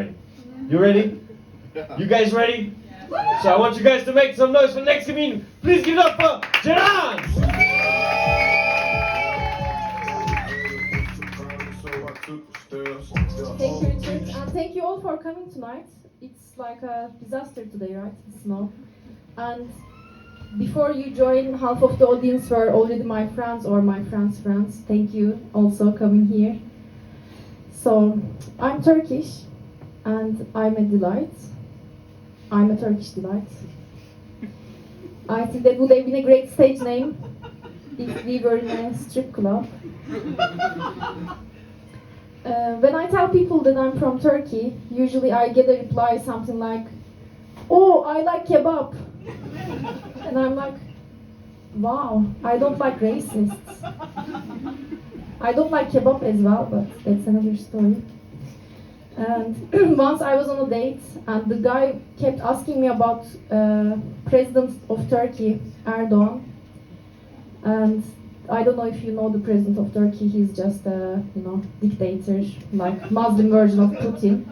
ready. You ready? You guys ready? So I want you guys to make some noise for the next comedian. Please give it up for Ceren! Thank you, Richard, and thank you all for coming tonight. It's like a disaster today, right? The snow. And before you join, half of the audience were already my friends or my friends' friends. Thank you also coming here. So, I'm Turkish, and I'm a delight. I'm a Turkish delight. I think that would have been a great stage name if we were in a strip club. When I tell people that I'm from Turkey, usually I get a reply something like, "Oh, I like kebab." And I'm like, wow, I don't like racists. I don't like kebab as well, but that's another story. And once I was on a date, and the guy kept asking me about President of Turkey, Erdogan. And I don't know if you know the President of Turkey. He's just a dictator, like Muslim version of Putin.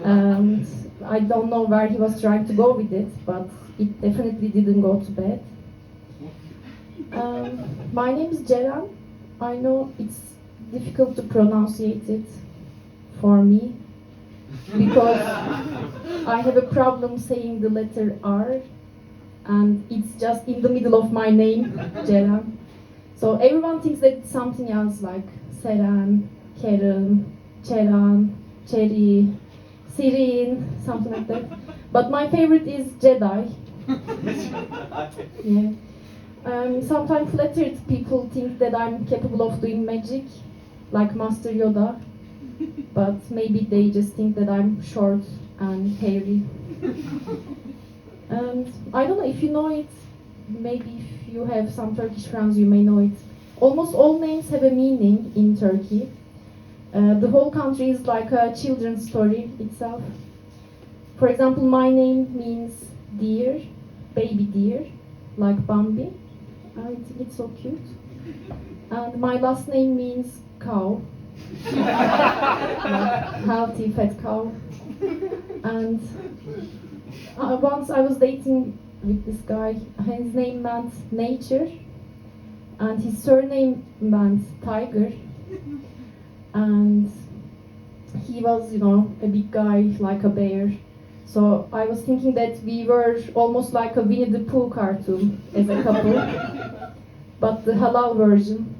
And I don't know where he was trying to go with it, but it definitely didn't go to bed. My name is Ceren. I know it's difficult to pronunciate it for me because I have a problem saying the letter R, and it's just in the middle of my name, Ceren. So everyone thinks that it's something else like Ceren, Keren, Ceren, Cherry, Sirin, something like that. But my favorite is Jedi. Yeah. Sometimes flattered people think that I'm capable of doing magic, like Master Yoda, but maybe they just think that I'm short and hairy. And I don't know if you know it, maybe if you have some Turkish friends you may know it. Almost all names have a meaning in Turkey. The whole country is like a children's story itself. For example, my name means deer, baby deer, like Bambi. I think it's so cute. And my last name means cow, like healthy fat cow. And once I was dating with this guy, his name meant nature, and his surname meant tiger. And he was, a big guy, like a bear. So I was thinking that we were almost like a Winnie the Pooh cartoon as a couple, but the halal version,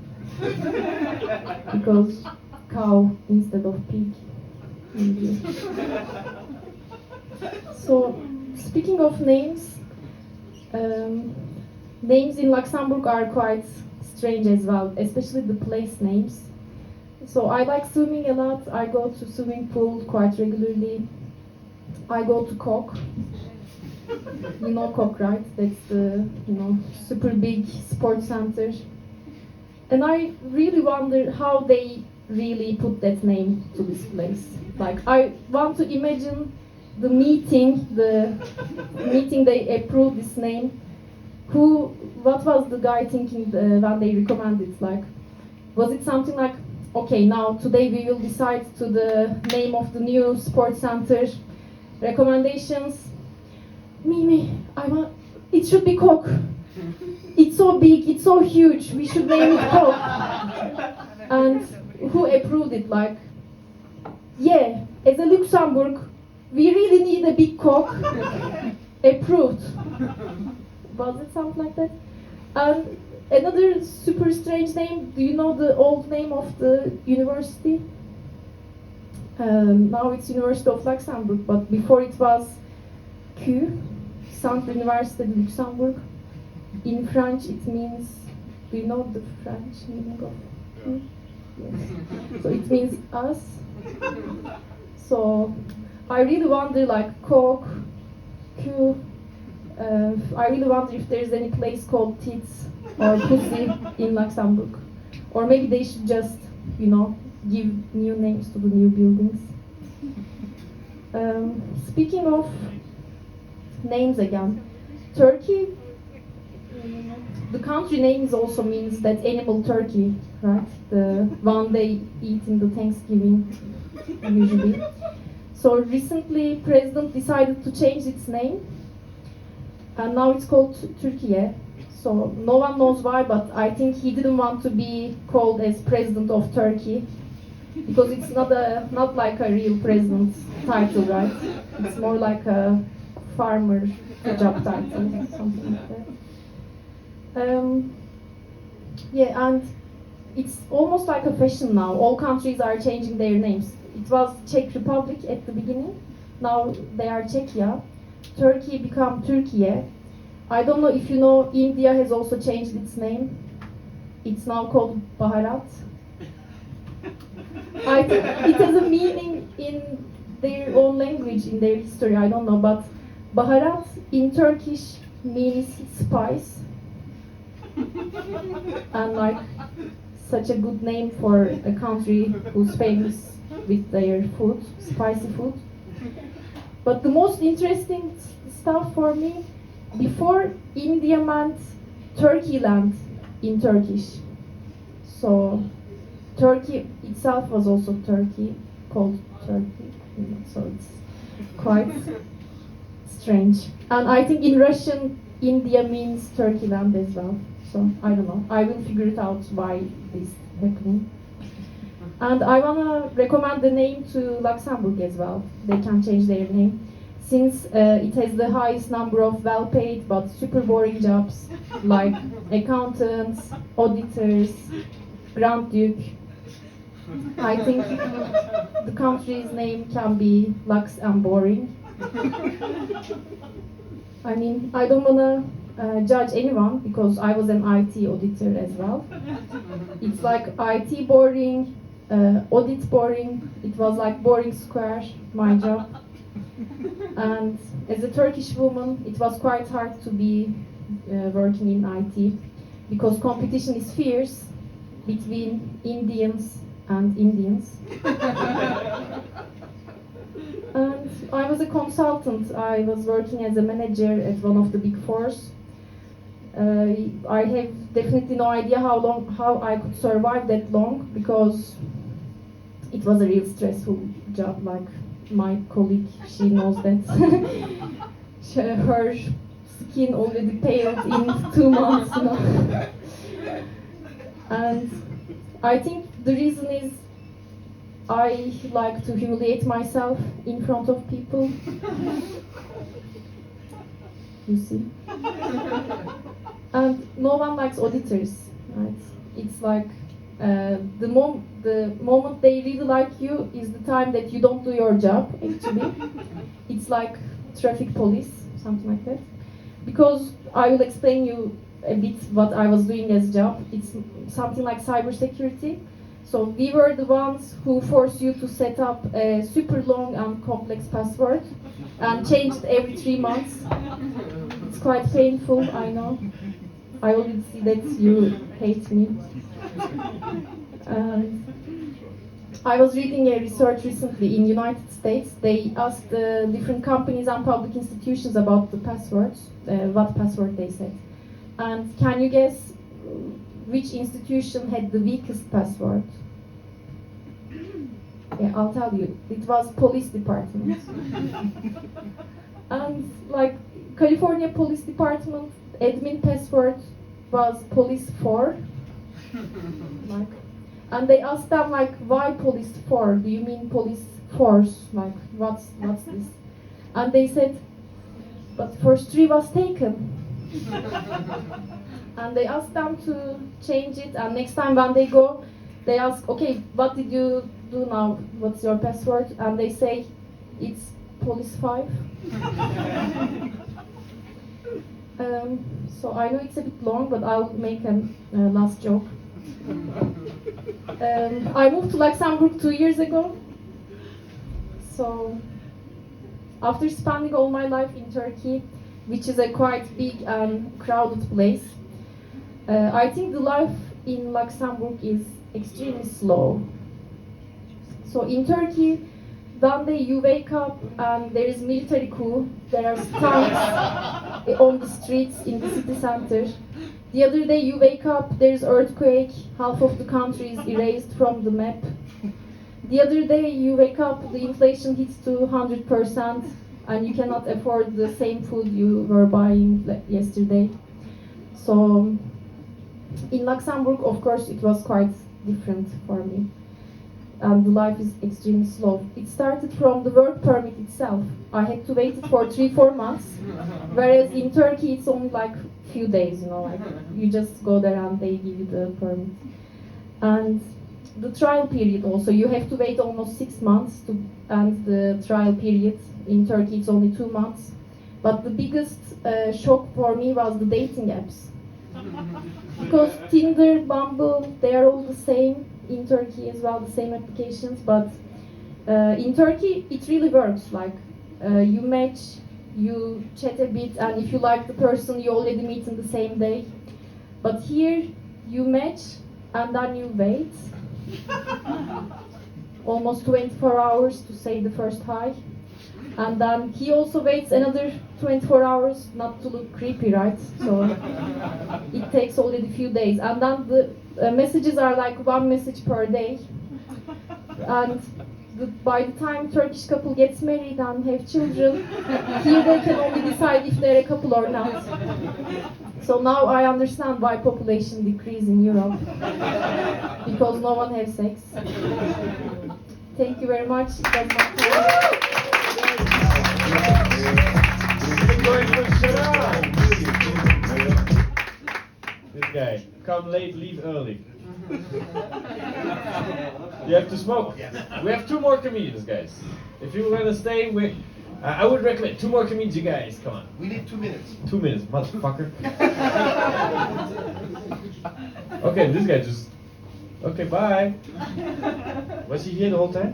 because cow instead of pig. So, speaking of names, names in Luxembourg are quite strange as well, especially the place names. So I like swimming a lot. I go to swimming pool quite regularly. I go to COQUE. You know COQUE, right? That's the super big sports center. And I really wonder how they really put that name to this place. Like, I want to imagine the meeting they approved this name. What was the guy thinking when they recommended it? Like, was it something like, okay, now today we will decide to the name of the new sports center. Recommendations. Mimi, it should be COQUE. It's so big, it's so huge, we should name it COQUE. And who approved it? Like, yeah, as a Luxembourg, we really need a big COQUE. Approved. Was it something like that? And another super strange name, do you know the old name of the university? Now it's University of Luxembourg, but before it was COQUE, Centre Université de Luxembourg. In French it means, do you know the French meaning of COQUE? Yes. So it means us. So I really wonder, like, COQUE, I really wonder if there's any place called tits or pussy in Luxembourg. Or maybe they should just, give new names to the new buildings. Speaking of names again, Turkey, the country names also means that animal turkey, right? The one they eat in the Thanksgiving, usually. So recently, President decided to change its name, and now it's called Turkey. So no one knows why, but I think he didn't want to be called as President of Turkey, because it's not like a real president title, right? It's more like a farmer job title, something like that. Yeah, and it's almost like a fashion now. All countries are changing their names. It was Czech Republic at the beginning. Now they are Czechia. Turkey become Türkiye. I don't know if you know, India has also changed its name. It's now called Baharat. I think it has a meaning in their own language, in their history, I don't know, but Baharat in Turkish means spice. And like, such a good name for a country who's famous with their food, spicy food. But the most interesting stuff for me, before India meant Turkey land in Turkish. So Turkey itself was also Turkey, called Turkey. So it's quite strange. And I think in Russian, India means Turkey land as well. So I don't know. I will figure it out why this is happening. And I wanna recommend the name to Luxembourg as well. They can change their name, since it has the highest number of well-paid but super boring jobs like accountants, auditors, Grand Duke. I think the country's name can be Lux and boring. I mean, I don't wanna judge anyone because I was an IT auditor as well. It's like IT boring, audit boring. It was like boring square, my job. And as a Turkish woman, it was quite hard to be working in IT because competition is fierce between Indians and Indians. And I was a consultant. I was working as a manager at one of the big fours. I have definitely no idea how I could survive that long, because it was a real stressful job. Like my colleague, she knows that. Her skin already paled in 2 months, you know. And I think the reason is I like to humiliate myself in front of people. You see? And no one likes auditors, right? It's like the moment they really like you is the time that you don't do your job, actually. It's like traffic police, something like that. Because I will explain you a bit what I was doing as job. It's something like cybersecurity. So we were the ones who force you to set up a super long and complex password and change it every 3 months. It's quite painful, I know. I already see that you hate me. I was reading a research recently in United States. They asked different companies and public institutions about the passwords, what password they set. And can you guess which institution had the weakest password? Yeah, I'll tell you. It was police department. And like California Police Department admin password was police 4. Like, and they asked them like, why police 4? Do you mean police force? Like, what's this? And they said, but first 3 was taken. And they asked them to change it, and next time when they go, they ask, okay, what did you do now? What's your password? And they say, it's police 5. So I know it's a bit long, but I'll make a last joke. I moved to Luxembourg 2 years ago. So after spending all my life in Turkey, which is a quite big and crowded place, I think the life in Luxembourg is extremely slow. So in Turkey, one day you wake up and there is military coup, there are tanks on the streets in the city center. The other day you wake up, there is earthquake, half of the country is erased from the map. The other day you wake up, the inflation hits to 100%, and you cannot afford the same food you were buying yesterday. So in Luxembourg, of course, it was quite different for me. And the life is extremely slow. It started from the work permit itself. I had to wait for 3-4 months, whereas in Turkey it's only like few days, you know, like you just go there and they give you the permit. And the trial period also, you have to wait almost 6 months to end the trial period. In Turkey it's only 2 months. But the biggest shock for me was the dating apps. Because Tinder, Bumble, they are all the same in Turkey as well, the same applications, but in Turkey it really works. Like you match, you chat a bit, and if you like the person, you already meet in the same day. But here you match and then you wait almost 24 hours to say the first hi, and then he also waits another 24 hours, not to look creepy, right? So it takes already a few days, and then the messages are like 1 message per day, and by the time Turkish couple gets married and have children, here they can only decide if they're a couple or not. So now I understand why population decrease in Europe, because no one has sex. Thank you very much. That's my time. This guy, come late, leave early. You have to smoke. We have 2 more comedians, guys. If you were gonna stay, I would recommend 2 more comedians, you guys. Come on. We need 2 minutes. 2 minutes, motherfucker. Okay, this guy just. Okay, bye. Was he here the whole time?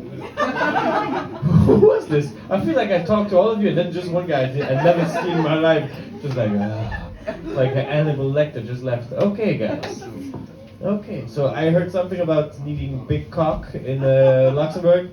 Who was this? I feel like I talked to all of you, and then just one guy I've never seen in my life. Just like an Hannibal Lecter just left. Okay, guys. Okay, so I heard something about needing big cock in Luxembourg.